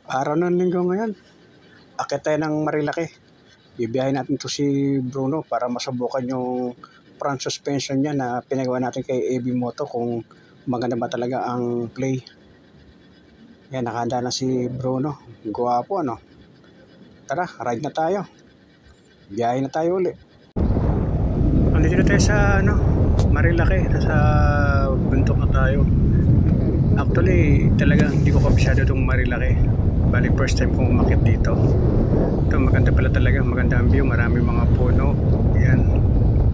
Araw ng linggo ngayon, akit tayo ng Marilaki. Bibiyahin natin to si Bruno para masubukan yung front suspension niya na pinagawa natin kay AB Moto kung maganda ba talaga ang play. Yan, nakahanda na si Bruno. Guwapo, ano? Tara, ride na tayo. Biyahin na tayo uli. Andito na tayo sa Marilaki. Nasa bundok na tayo. Actually, talagang hindi ko kabisado itong Marilaki. Bali, first time kong umakyat dito. Ito, maganda pala talaga. Maganda ang view. Maraming mga puno. Yan.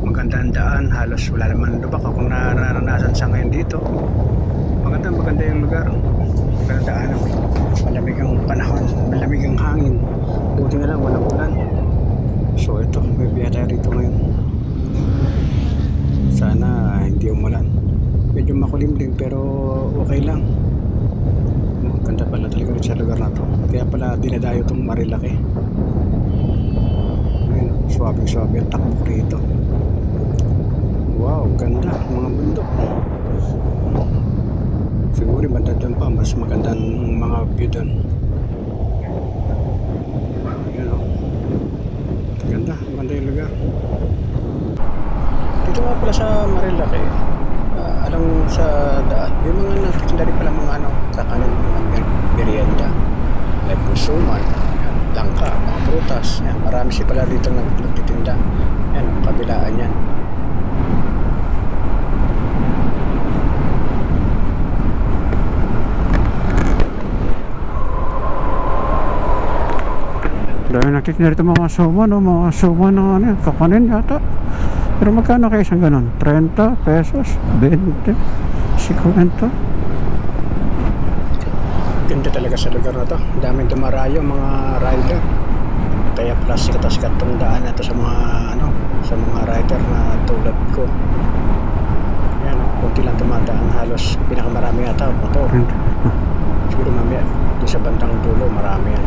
Maganda ang daan. Halos wala naman lubak akong naranasan sa ngayon dito. Maganda yung lugar. Maganda daan. Malamig ang panahon. Malamig ang hangin. Buti na lang, walang ulan. So, ito. May biya tayo rito ngayon. Sana hindi umulan. Medyo makulimlim pero okay lang. Ganda pala talaga rin sa lugar na to. Kaya pala dinadayo itong Marilaki. Suwabing-suwabe ang takbo rito. Wow, ganda mga bundok. Siguro banda doon pa mas magandang mga view doon. Ganda yung lugar. Dito nga pala sa Marilaki, alang sa daan, yung mga nagtitinda rin pala mga kakanin, mga merienda, like pusuman, langka, mga prutas, yan, marami siya pala dito nagtitinda. Yan, kabilaan yan. Dahil nagtitinda rito mga suman, mga suman ng kakanin yata. Pero magkano kayo isang ganon? 30 pesos? 20? 50? Ganda talaga sa lugar na to. Daming dumarayo mga rider. Kaya plus sikat tong daan na to sa mga sa mga rider na tulad ko. Yan, kunti lang tumadaan. Halos pinakamarami yata motor. Siguro mamaya doon sa bandang dulo marami yan.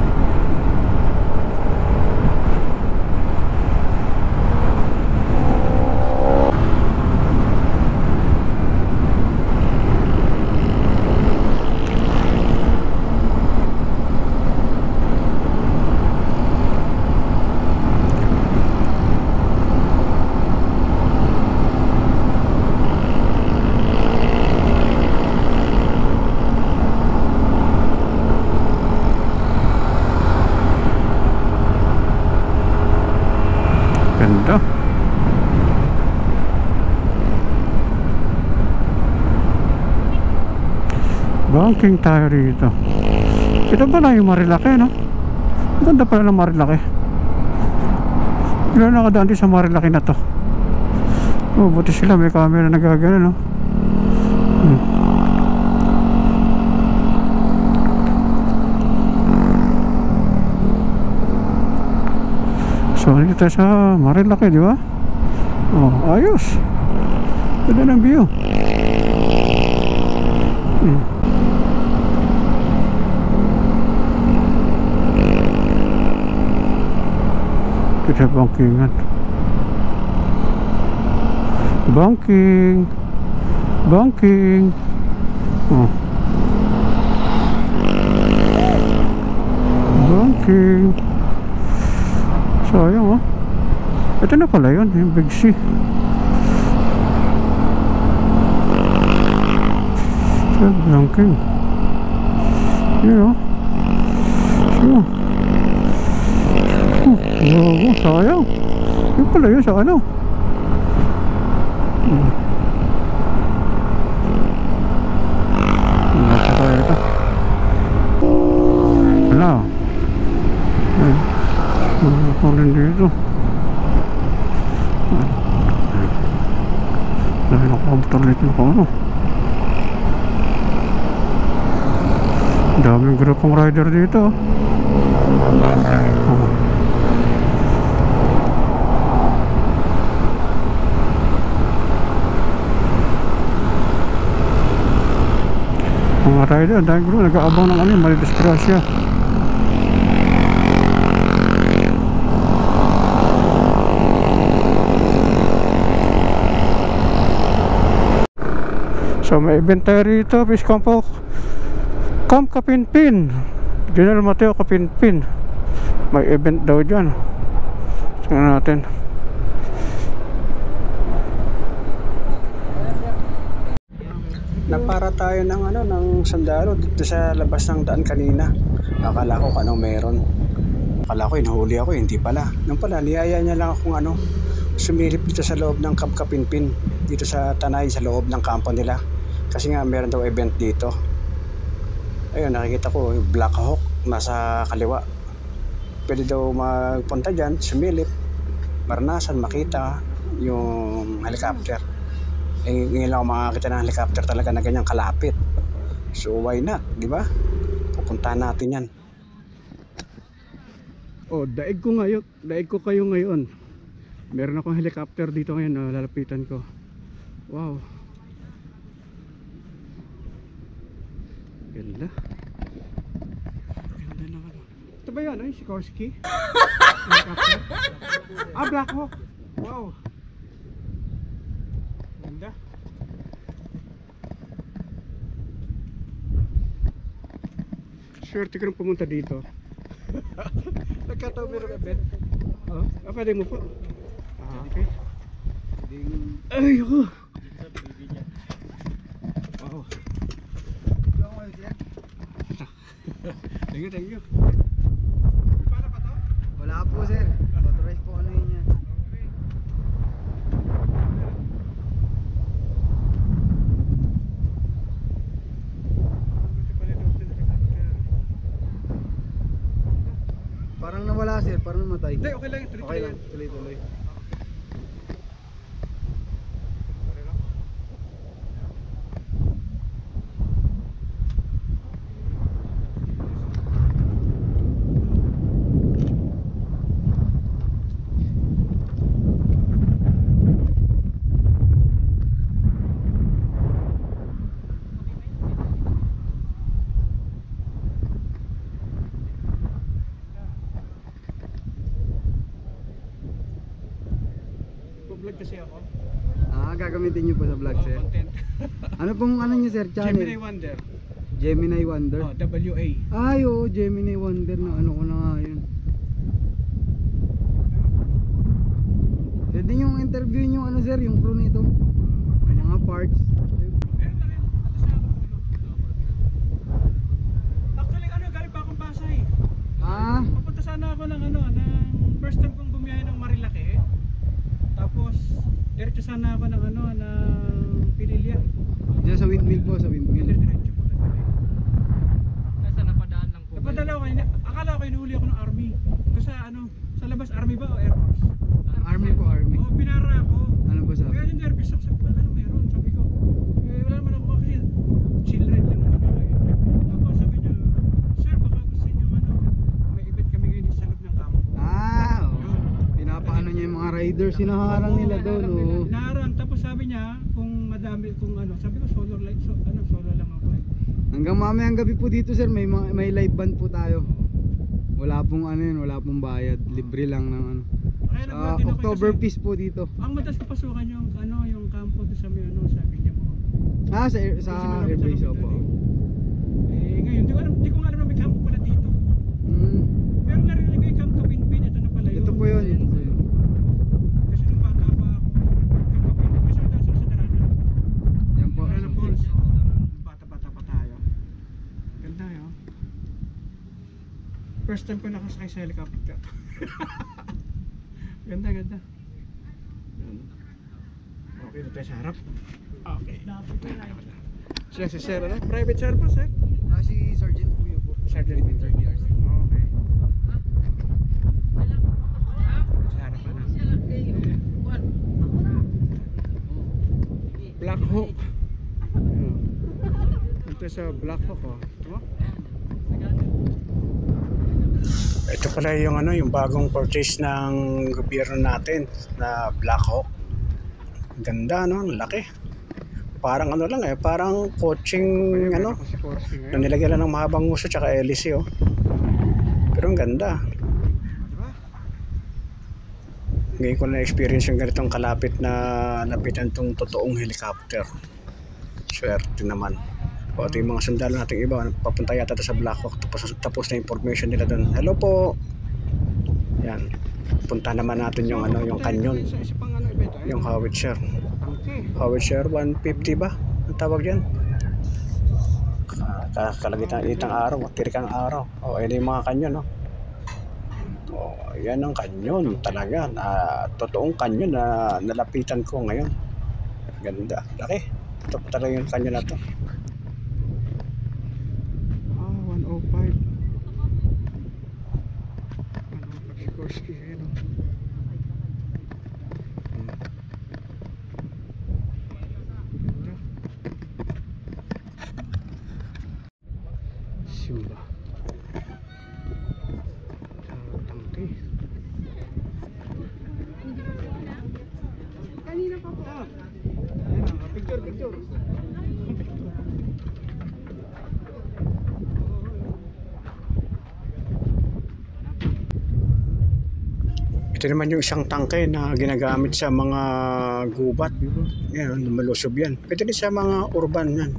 Ganda. Banking tayo rito. Ito pala yung Marilaki, no? Ganda pala ng Marilaki. Ilan nakadaan din sa Marilaki na to. Oh, buti sila may camera na gagana, no? So, dito tayo sa Marilaki, di ba? Oh, ayos. Ganda ng view. Ito sa bankingan. Banking. Oh. Banking. Sayang, oh. Ito na pala yun, yung Big C. Banking. Yun, oh. Oh, sayang. Yun pala yun sa nasa kaya ito. Wala. Ako rin dito. Dahil nakabutar dito ko daming grupong rider dito. Mga rider dahil grupo nag-aabang ng malidisgrasya. So may event tayo rito, Camp Kapinpin. General Mateo Kapinpin. May event daw dyan. Tingnan natin. Napara tayo ng ng sandalo dito sa labas ng daan kanina. Akala ko anong meron. Akala ko inuhuli ako, hindi pala. Nung pala, niyaya niya lang akong sumilip dito sa loob ng Camp Kapinpin. Dito sa Tanay, sa loob ng kampo nila. Kasi nga meron daw event dito. Ayun, nakikita ko yung Black Hawk nasa kaliwa. Pwede daw magpunta dyan, sumilip, maranasan, makita yung helicopter. Ngayon lang ako makakita ng helicopter talaga na ganyang kalapit. So why not, di ba? Pupuntahan natin yan. Oh, daig ko kayo ngayon. Meron akong helicopter dito ngayon, lalapitan ko. Wow. Ganda. Ganda naman. Ito ba yun, Sikorsky? Helicopter? Black Hawk. Wow. Ganda. Swerte ko rin pumunta dito. Nagkataon meron event. Pwede mo po. Okay. Ay, ako. Wow. Thank you. Paano pa to? Wala po sir. Authorize po ano yun yan. Parang nawala sir, parang namatay. Hindi, okay lang. Okay lang, tuloy-tuloy. Vlog kasi ako. Gagamitin nyo po sa vlog sir. Content. Ano pong nyo sir, channel? Gemini Wonder. Gemini Wonder? WA. Ay oo, Gemini Wonder na ano ko na nga yun. Pwede yung interview nyo sir, yung crew nito. Mga parts. Actually galing pa akong Pasay. Papunta sana ako ng first time kong bumiyahe ng Marilake. Tapos diretso sana ako ng Pililya. Diyan sa windmill po, sa windmill. Diretso po. Nasa napadaan lang po. Napadala ako akala ko inuhuli ako ng army. Ito sa sa labas army ba o Air Force? Army po, army. Oo, pinara ako. Ano ba sabi? Kaya yung nervous ako, sabi ko, meron? Sabi ko, wala naman ako kasi children lang naman ako eh. Tapos sabi niya, sir, baka gusto niyo may event kami ngayon sa loob ng kampo. Oo. Pinapaano niya yung mga riders, sinaharang nila doon. Naharang, tapos sabi niya, kung madami, sabi ko solo lang ako eh. Hanggang mamayang gabi po dito sir, may live band po tayo. Wala pong wala pong bayad, libre lang ng October Peace po dito. Ang madalas papasukan yung yung kampo doon sa may sabi niya mo. Sa airbase po. Ngayon, di ko nga alam na may kampo pala dito. Pero narinig ko yung Camp Kapinpin, ito na pala yun. Ito po yun. Kasi nung bata pa ako, Camp Kapinpin, kasi madalas ako sa Darana. Yan po. Darana Falls. Bata-bata pa tayo. Ganda yun. First time ko nakasakay sa helicopter. Ganda. Okay na tayo sa harap. Okay. Siya si Sir, private sir po, sir? Si Sergeant Puyo po. Sergeant Winter. Okay. Sa harap na. Black Hawk. Ito sa Black Hawk, Ito mo? Ito pala yung yung bagong purchase ng gobyerno natin na Black Hawk. Ganda laki. Parang lang parang coaching na nilagyan lang ng mahabang uso tsaka hélice Pero ang ganda. Ngayon ko na experience yung ganitong kalapit na lapitan tong totoong helicopter. Swerte naman. O ito yung mga sundalo nating iba, papunta yata sa Blackhawk, tapos na information nila doon. Hello po. Yan. Punta naman natin yung ano, yung canyon. Yung howitzer. Howitzer 150 ba? Ang tawag yan. Kalagitan itang araw, tirikang araw. O, yun yung mga kanyon, no? O, yan ang kanyon talaga. Totoong kanyon na nalapitan ko ngayon. Ganda. Laki. Ito pa talaga yung kanyon na to. 105. Sikorsky, ayun o. Simba. Tangke. Kanina pa po. Ayun, picture. Ito naman yung isang tangke na ginagamit sa mga gubat. Yan, lumalusob yan. Pwede din sa mga urban yan.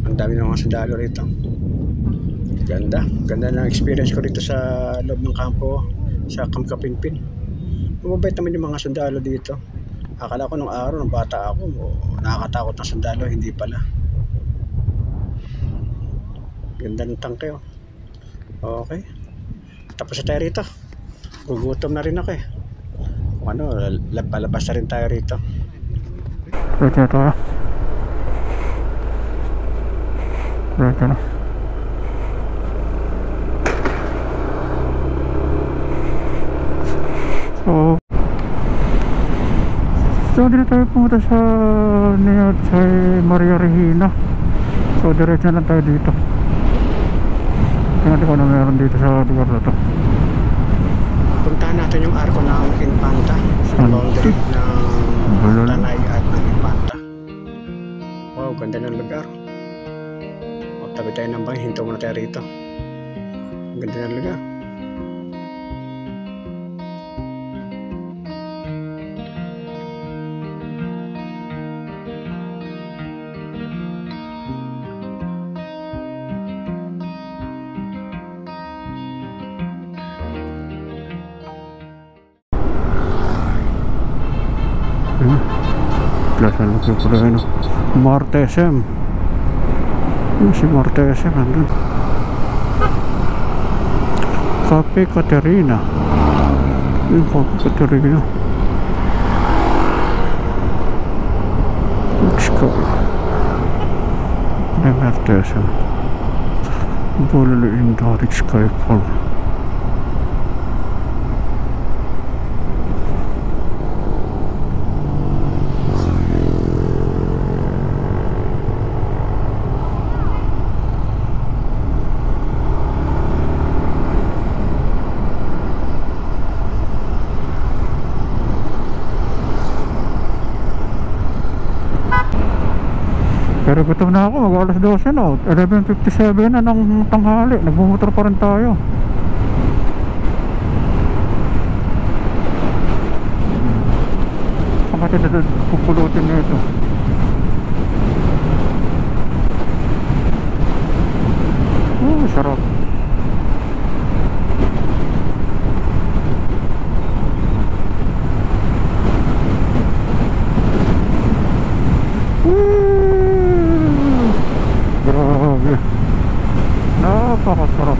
Ang dami ng mga sundalo rito. Ganda. Ganda na experience ko rito sa loob ng kampo sa Camp Kapinpin. Mababait naman yung mga sundalo dito. Akala ko nung araw, nung bata ako, nakakatakot ng sundalo. Hindi pala. Ganda ng tangke, oh. Okay. Tapos na tayo rito. Gugutom na rin ako eh. Kung ano, palabas na rin tayo rito. Ito. Na. So dito tayo pumunta sa Maria Regina. So diretso lang tayo dito. Tingnan ko na meron dito sa lugar na to. Puntahan natin yung arko ng Infanta sa boundary ng Tanay at ng Infanta. Wow, ganda ng lugar. O, tabi tayo ng bahay, hinto muna tayo rito. Ganda ng lugar. Plaza Lucio Pureno. Marte SM. Yung si Marte SM nandun. Cafe Caterina. Yung Cafe Caterina. Let's go. Marte SM. Bololo Indoor Sky Farm. Pero gutom na ako, mag-alas 12 na, 11:57 na ng tanghali, nagmumotor pa rin tayo. Saan ka tayo pupulutin na ito? Sarap. Grabe, napakasarap.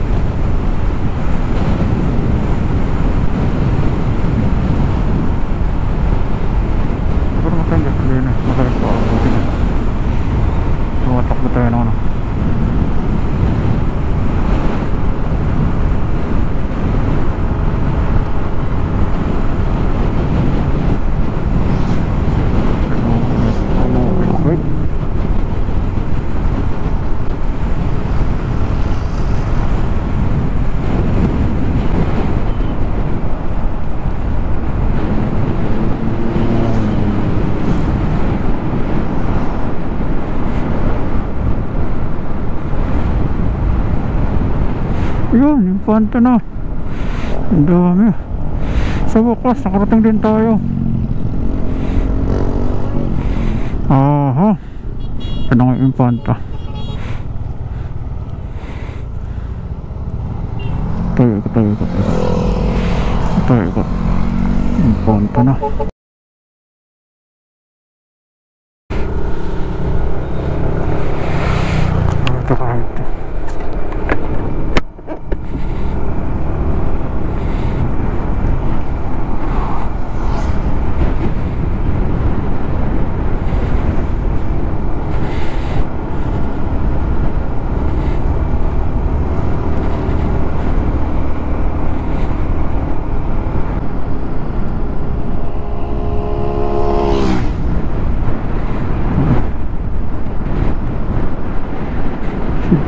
Siguro matanda sa linis, malakas pa ako. Tumatakbo tayo na ano. Yun, yung Infanta na. Ang dami. Sa wakas, nakarating din tayo. Aha. Ito na nga yung Infanta. Ikot. Punta na. Ito kahit.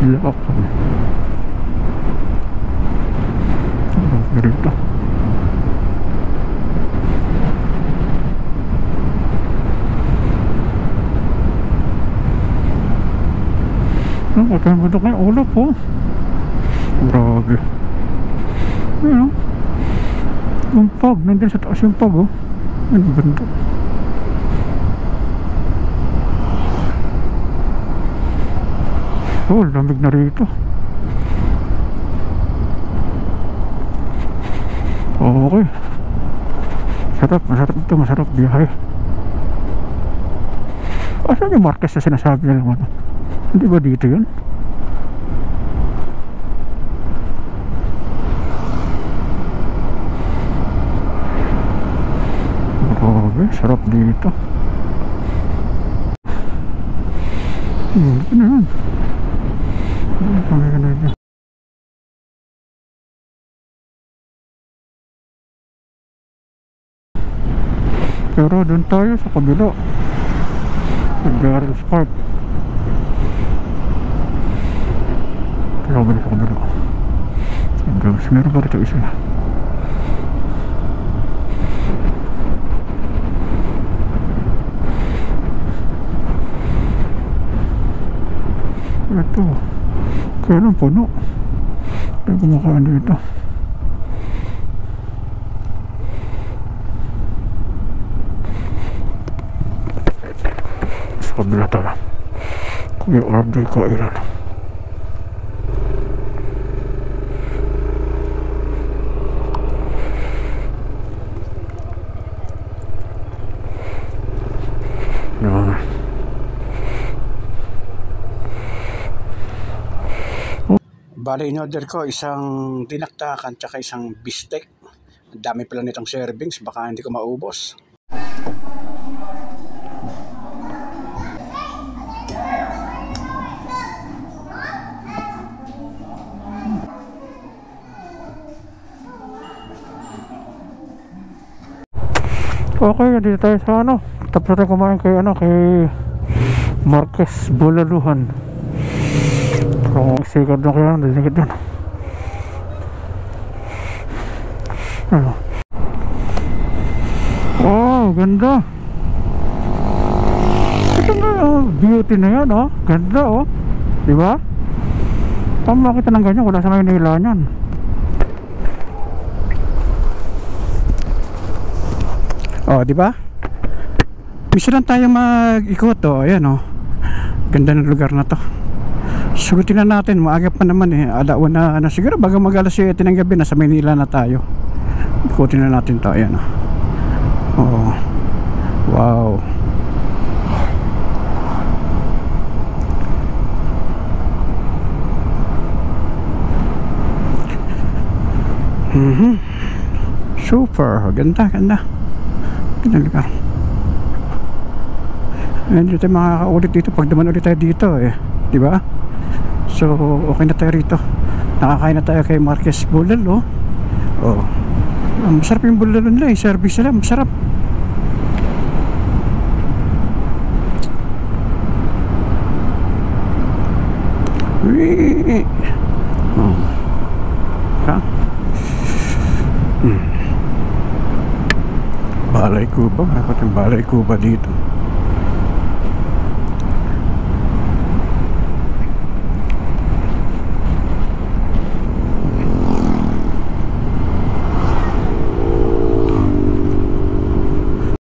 Silak kami. Ganito. Ito yung budok na yung ulap po. Grabe. Ayan o. Yung pag, nandun sa taas yung pag o. Ano banda? Oh, lamig na rito. Okay. Masarap ito, masarap biyahe. Asan yung Marquez na sinasabi nila naman? Hindi ba dito yun? Grabe, sarap dito. Ano yan? Pero doon tayo sa kabila, sa Garrels Park. Kaya sa kabila. Meron pa rito isa. Ito. Kaya lang puno. Kaya kumakain dito. Sa kabila tayo. Kuya Arday Kailan. Yan. Bali, in-order ko isang dinaktakan tsaka isang bistek. Ang dami pala nitong servings, baka hindi ko maubos. Okay, dito tayo sa ano. Tapos natin kumain kay Marquez Bulaluhan. Kung sikat na kaya, sikat doon. Ano? Oh, ganda. Ito nga, beauty na yan, oh. Ganda, oh. Diba? Paano makita ng ganyan? Wala sa Maynila yan. Oh, diba? Bisa lang tayo mag-ikot, oh. Ayan, oh. Ganda ng lugar na to. Sugutin na natin, maaga pa naman eh. Alauna na siguro bago mag alas 7 ng gabi nasa Maynila na tayo. Ikutin na natin to, ayan. Oh. Wow. Super, ganda. Ganda lugar. Hindi tayo makakaulit dito pag naman ulit tayo dito eh, diba? So okay na tayo rito. Nakakain na tayo kay Marquez Bulal, oh. Oh. Masarap yung bulalo nila, service nila, masarap. Oh. Ha? Balay Cuba, dapat yung Balay Cuba dito.